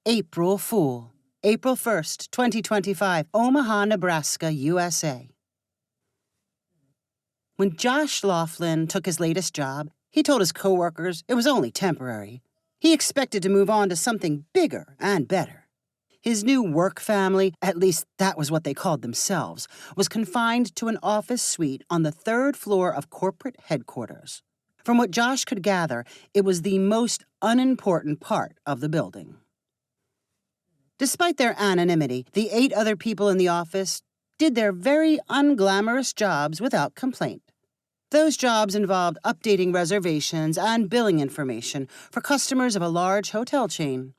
April Fool. April 1st, 2025, Omaha, Nebraska, USA. When Josh Laughlin took his latest job, he told his coworkers it was only temporary. He expected to move on to something bigger and better. His new work family, at least that was what they called themselves, was confined to an office suite on the 3rd floor of corporate headquarters. From what Josh could gather, it was the most unimportant part of the building. Despite their anonymity, the 8 other people in the office did their very unglamorous jobs without complaint. Those jobs involved updating reservations and billing information for customers of a large hotel chain.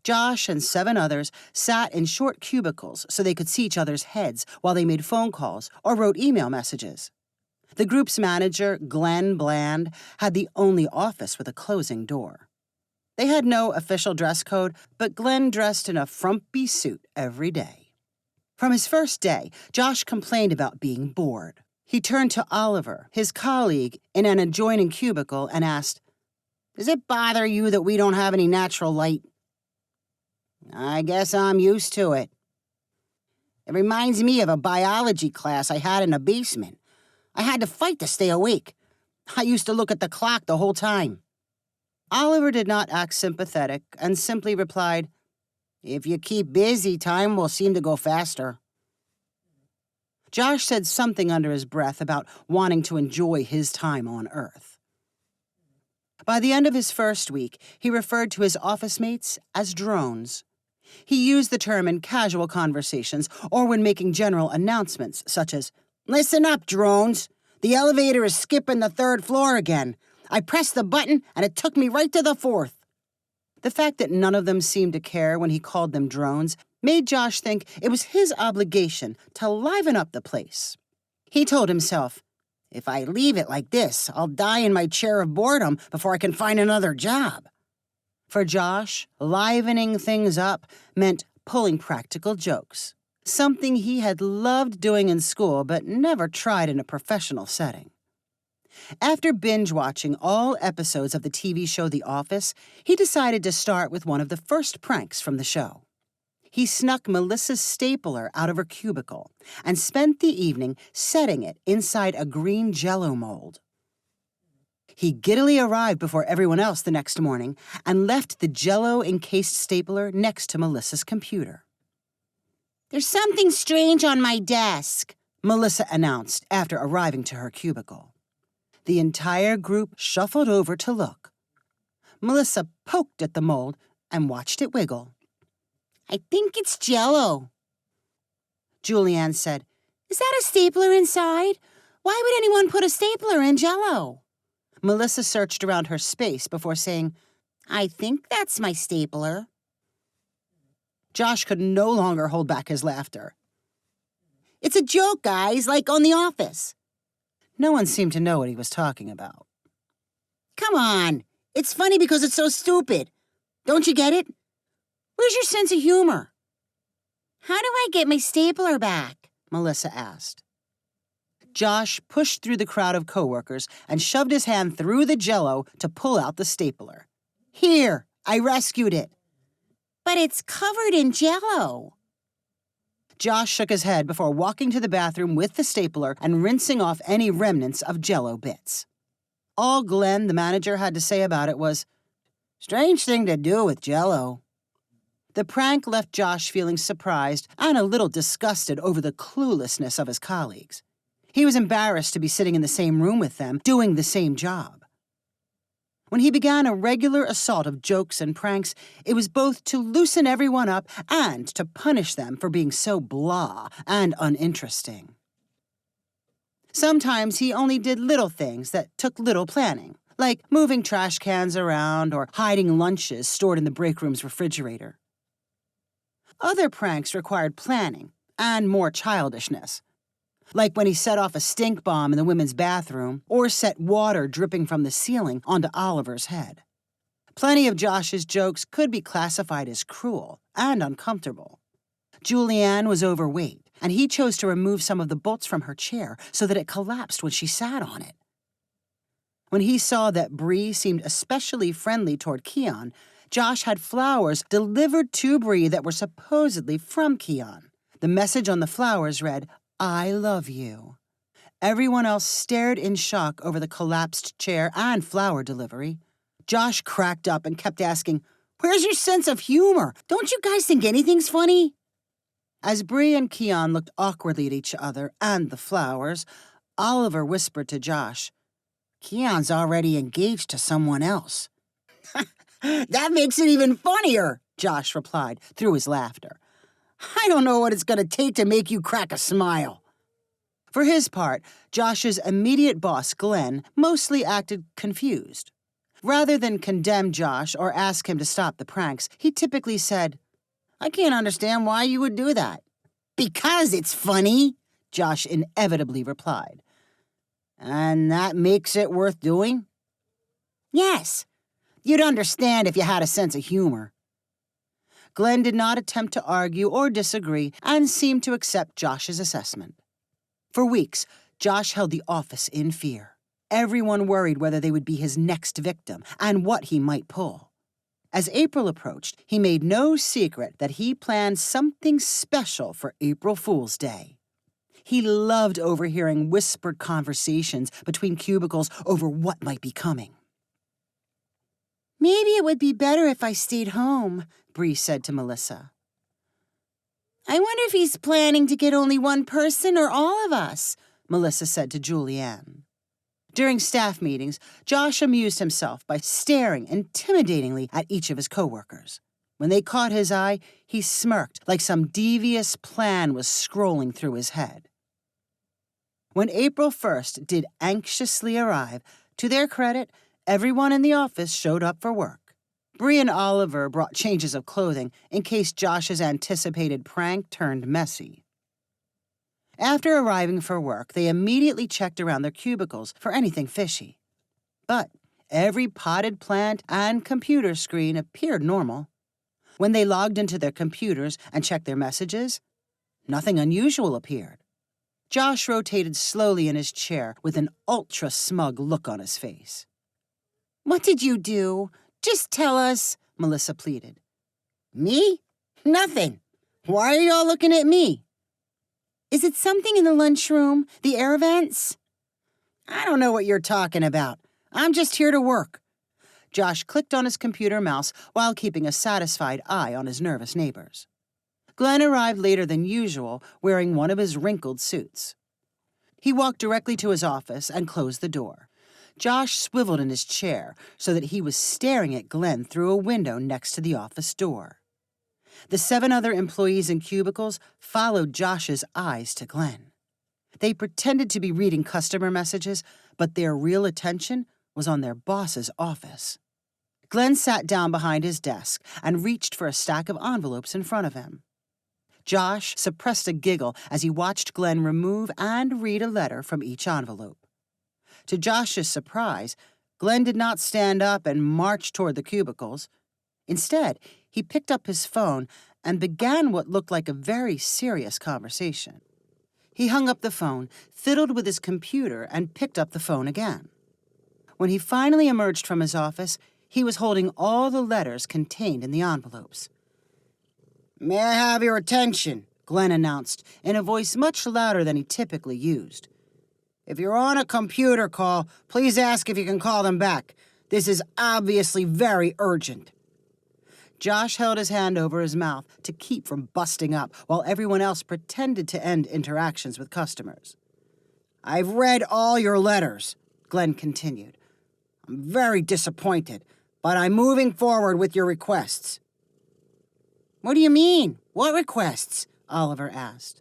Josh and 7 others sat in short cubicles so they could see each other's heads while they made phone calls or wrote email messages. The group's manager, Glenn Bland, had the only office with a closing door. They had no official dress code, but Glenn dressed in a frumpy suit every day. From his first day, Josh complained about being bored. He turned to Oliver, his colleague, in an adjoining cubicle and asked, "Does it bother you that we don't have any natural light?" "I guess I'm used to it. It reminds me of a biology class I had in a basement. I had to fight to stay awake. I used to look at the clock the whole time." Oliver did not act sympathetic and simply replied, "If you keep busy, time will seem to go faster." Josh said something under his breath about wanting to enjoy his time on Earth. By the end of his first week, he referred to his office mates as drones. He used the term in casual conversations or when making general announcements, such as, "Listen up, drones. The elevator is skipping the 3rd floor again. I pressed the button, and it took me right to the 4th. The fact that none of them seemed to care when he called them drones made Josh think it was his obligation to liven up the place. He told himself, "If I leave it like this, I'll die in my chair of boredom before I can find another job." For Josh, livening things up meant pulling practical jokes, something he had loved doing in school but never tried in a professional setting. After binge-watching all episodes of the TV show The Office, he decided to start with one of the first pranks from the show. He snuck Melissa's stapler out of her cubicle and spent the evening setting it inside a green Jell-O mold. He giddily arrived before everyone else the next morning and left the Jell-O-encased stapler next to Melissa's computer. "There's something strange on my desk," Melissa announced after arriving to her cubicle. The entire group shuffled over to look. Melissa poked at the mold and watched it wiggle. "I think it's Jell-O." Julianne said, "Is that a stapler inside? Why would anyone put a stapler in Jell-O?" Melissa searched around her space before saying, "I think that's my stapler." Josh could no longer hold back his laughter. "It's a joke, guys, like on The Office." No one seemed to know what he was talking about. "Come on, it's funny because it's so stupid. Don't you get it? Where's your sense of humor?" "How do I get my stapler back?" Melissa asked. Josh pushed through the crowd of coworkers and shoved his hand through the Jell-O to pull out the stapler. "Here, I rescued it." "But it's covered in Jell-O." Josh shook his head before walking to the bathroom with the stapler and rinsing off any remnants of Jell-O bits. All Glenn, the manager, had to say about it was, "Strange thing to do with Jell-O." The prank left Josh feeling surprised and a little disgusted over the cluelessness of his colleagues. He was embarrassed to be sitting in the same room with them, doing the same job. When he began a regular assault of jokes and pranks, it was both to loosen everyone up and to punish them for being so blah and uninteresting. Sometimes he only did little things that took little planning, like moving trash cans around or hiding lunches stored in the break room's refrigerator. Other pranks required planning and more childishness, like when he set off a stink bomb in the women's bathroom or set water dripping from the ceiling onto Oliver's head. Plenty of Josh's jokes could be classified as cruel and uncomfortable. Julianne was overweight, and he chose to remove some of the bolts from her chair so that it collapsed when she sat on it. When he saw that Bree seemed especially friendly toward Keon, Josh had flowers delivered to Bree that were supposedly from Keon. The message on the flowers read, "I love you." Everyone else stared in shock over the collapsed chair and flower delivery. Josh cracked up and kept asking, "Where's your sense of humor? Don't you guys think anything's funny?" As Bree and Keon looked awkwardly at each other and the flowers, Oliver whispered to Josh, "Keon's already engaged to someone else." "That makes it even funnier," Josh replied through his laughter. "I don't know what it's going to take to make you crack a smile." For his part, Josh's immediate boss, Glenn, mostly acted confused. Rather than condemn Josh or ask him to stop the pranks, he typically said, "I can't understand why you would do that." "Because it's funny," Josh inevitably replied. "And that makes it worth doing?" "Yes. You'd understand if you had a sense of humor." Glenn did not attempt to argue or disagree and seemed to accept Josh's assessment. For weeks, Josh held the office in fear. Everyone worried whether they would be his next victim and what he might pull. As April approached, he made no secret that he planned something special for April Fool's Day. He loved overhearing whispered conversations between cubicles over what might be coming. "Maybe it would be better if I stayed home," Bree said to Melissa. "I wonder if he's planning to get only one person or all of us," Melissa said to Julianne. During staff meetings, Josh amused himself by staring intimidatingly at each of his coworkers. When they caught his eye, he smirked like some devious plan was scrolling through his head. When April 1st did anxiously arrive, to their credit, everyone in the office showed up for work. Bree and Oliver brought changes of clothing in case Josh's anticipated prank turned messy. After arriving for work, they immediately checked around their cubicles for anything fishy. But every potted plant and computer screen appeared normal. When they logged into their computers and checked their messages, nothing unusual appeared. Josh rotated slowly in his chair with an ultra-smug look on his face. "What did you do? Just tell us," Melissa pleaded. "Me? Nothing. Why are y'all looking at me?" "Is it something in the lunchroom? The air vents?" "I don't know what you're talking about. I'm just here to work." Josh clicked on his computer mouse while keeping a satisfied eye on his nervous neighbors. Glenn arrived later than usual, wearing one of his wrinkled suits. He walked directly to his office and closed the door. Josh swiveled in his chair so that he was staring at Glenn through a window next to the office door. The 7 other employees in cubicles followed Josh's eyes to Glenn. They pretended to be reading customer messages, but their real attention was on their boss's office. Glenn sat down behind his desk and reached for a stack of envelopes in front of him. Josh suppressed a giggle as he watched Glenn remove and read a letter from each envelope. To Josh's surprise, Glenn did not stand up and march toward the cubicles. Instead, he picked up his phone and began what looked like a very serious conversation. He hung up the phone, fiddled with his computer, and picked up the phone again. When he finally emerged from his office, he was holding all the letters contained in the envelopes. "May I have your attention?" Glenn announced in a voice much louder than he typically used. "If you're on a computer call, please ask if you can call them back. This is obviously very urgent." Josh held his hand over his mouth to keep from busting up while everyone else pretended to end interactions with customers. "I've read all your letters," Glenn continued. "I'm very disappointed, but I'm moving forward with your requests." "What do you mean? What requests?" Oliver asked.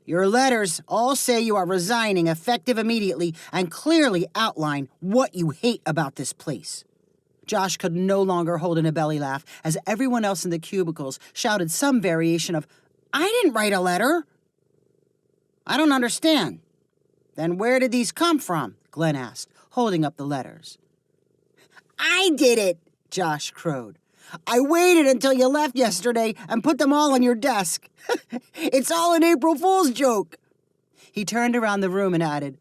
"Your letters all say you are resigning effective immediately and clearly outline what you hate about this place." Josh could no longer hold in a belly laugh as everyone else in the cubicles shouted some variation of, "I didn't write a letter." "I don't understand." "Then where did these come from?" Glenn asked, holding up the letters. "I did it," Josh crowed. "I waited until you left yesterday and put them all on your desk. It's all an April Fool's joke." He turned around the room and added,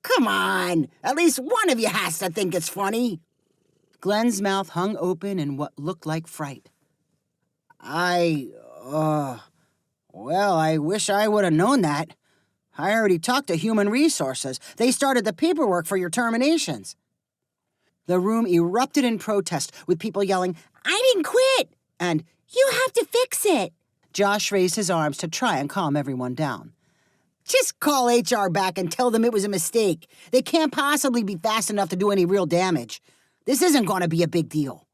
"Come on, at least one of you has to think it's funny." Glenn's mouth hung open in what looked like fright. Well, I wish I would have known that. I already talked to Human Resources. They started the paperwork for your terminations. The room erupted in protest, with people yelling, "I didn't quit!" and "You have to fix it!" Josh raised his arms to try and calm everyone down. "Just call HR back and tell them it was a mistake. They can't possibly be fast enough to do any real damage. This isn't going to be a big deal."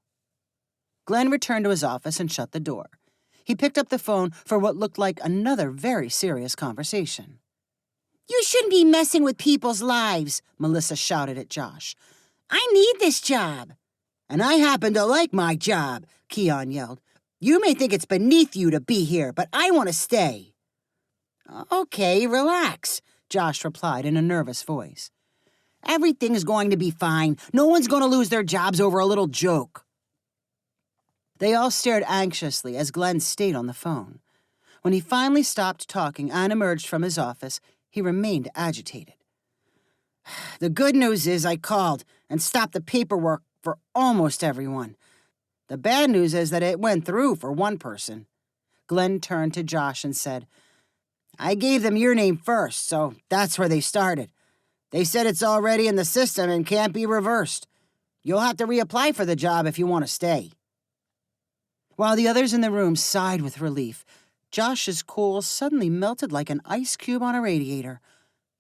Glenn returned to his office and shut the door. He picked up the phone for what looked like another very serious conversation. "You shouldn't be messing with people's lives," Melissa shouted at Josh. "I need this job." "And I happen to like my job," Keon yelled. "You may think it's beneath you to be here, but I want to stay." "Okay, relax," Josh replied in a nervous voice. "Everything's going to be fine. No one's going to lose their jobs over a little joke." They all stared anxiously as Glenn stayed on the phone. When he finally stopped talking and emerged from his office, he remained agitated. "The good news is I called and stopped the paperwork for almost everyone. The bad news is that it went through for one person." Glenn turned to Josh and said, "I gave them your name first, so that's where they started. They said it's already in the system and can't be reversed. You'll have to reapply for the job if you want to stay." While the others in the room sighed with relief, Josh's cool suddenly melted like an ice cube on a radiator.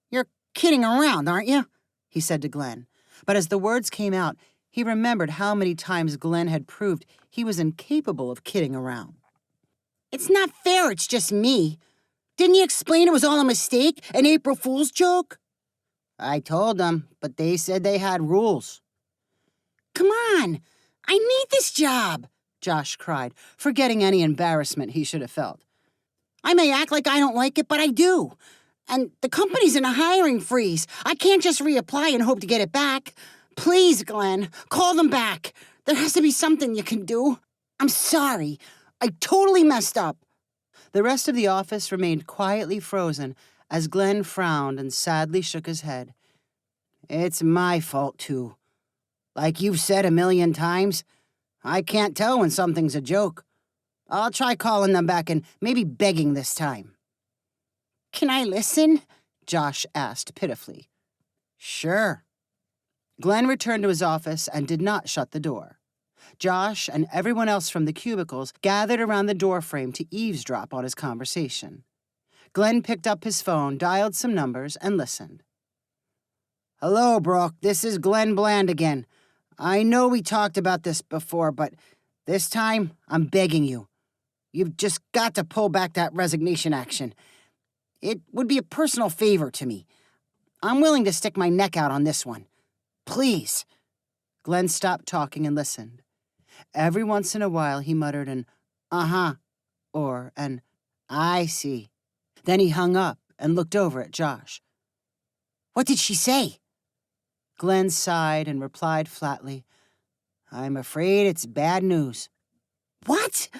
"You're kidding around, aren't you?" he said to Glenn. But as the words came out, he remembered how many times Glenn had proved he was incapable of kidding around. "It's not fair, it's just me. Didn't you explain it was all a mistake, an April Fool's joke?" "I told them, but they said they had rules." "Come on, I need this job," Josh cried, forgetting any embarrassment he should have felt. "I may act like I don't like it, but I do. And the company's in a hiring freeze. I can't just reapply and hope to get it back. Please, Glenn, call them back. There has to be something you can do. I'm sorry. I totally messed up." The rest of the office remained quietly frozen as Glenn frowned and sadly shook his head. "It's my fault, too. Like you've said a million times, I can't tell when something's a joke. I'll try calling them back and maybe begging this time." "Can I listen?" Josh asked pitifully. "Sure." Glenn returned to his office and did not shut the door. Josh and everyone else from the cubicles gathered around the doorframe to eavesdrop on his conversation. Glenn picked up his phone, dialed some numbers, and listened. "Hello, Brooke. This is Glenn Bland again. I know we talked about this before, but this time I'm begging you. You've just got to pull back that resignation action. It would be a personal favor to me. I'm willing to stick my neck out on this one. Please." Glenn stopped talking and listened. Every once in a while he muttered an "uh-huh" or an "I see." Then he hung up and looked over at Josh. "What did she say?" Glenn sighed and replied flatly, "I'm afraid it's bad news." "What?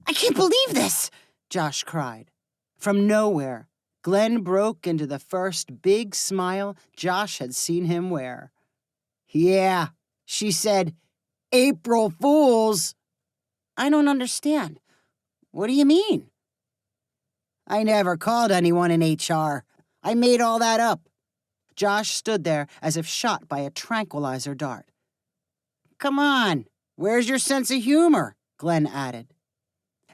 I can't believe this!" Josh cried. From nowhere, Glenn broke into the first big smile Josh had seen him wear. "Yeah," she said, "April Fools." "I don't understand. What do you mean?" "I never called anyone in HR. I made all that up." Josh stood there as if shot by a tranquilizer dart. "Come on, where's your sense of humor?" Glenn added.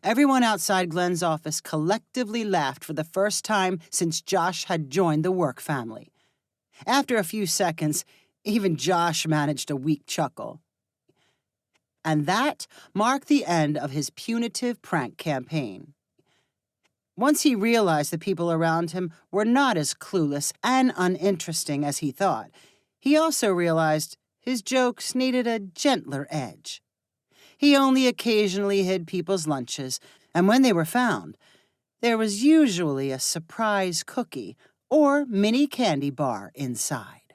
Everyone outside Glenn's office collectively laughed for the first time since Josh had joined the work family. After a few seconds, even Josh managed a weak chuckle. And that marked the end of his punitive prank campaign. Once he realized the people around him were not as clueless and uninteresting as he thought, he also realized his jokes needed a gentler edge. He only occasionally hid people's lunches, and when they were found, there was usually a surprise cookie or mini candy bar inside.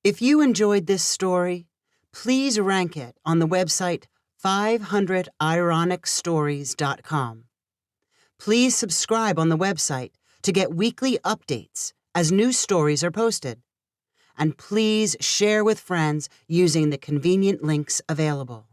If you enjoyed this story, please rank it on the website 500ironicstories.com. Please subscribe on the website to get weekly updates as new stories are posted. and please share with friends using the convenient links available.